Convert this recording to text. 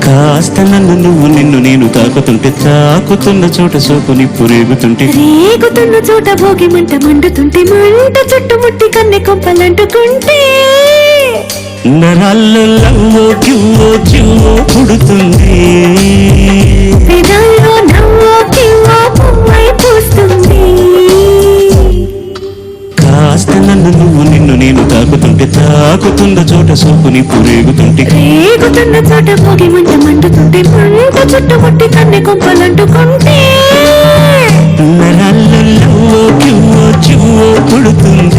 కాస్త నన్ను నువ్వు నిన్ను నేను తాకుతుంటే తాకుతున్న చోట సోపు నిప్పు రేగుతుంటే రేగుతున్న చోట భోగి మంట మండుతుంటే మంట చుట్టుముట్టి కన్నె కొంపలంటుకుంటే నరాల్లో లవ్వో కివ్వో చివ్వో పుడుతుంది పెదాల్లో నవ్వో కివ్వో పువ్వై పూస్తుంది కాస్త నన్ను నువ్వు నిన్ను నేను తాకుతుంటే తాకుతున్న చోట సోపు నిప్పు రేగుతుంటే రేగుతున్న చోట భోగి మంట మండుతుంటే మంట చుట్టుముట్టి కన్నె కొంపలంటుకుంటే నరాల్లో లవ్వో కివ్వో చివ్వో పుడుతుంది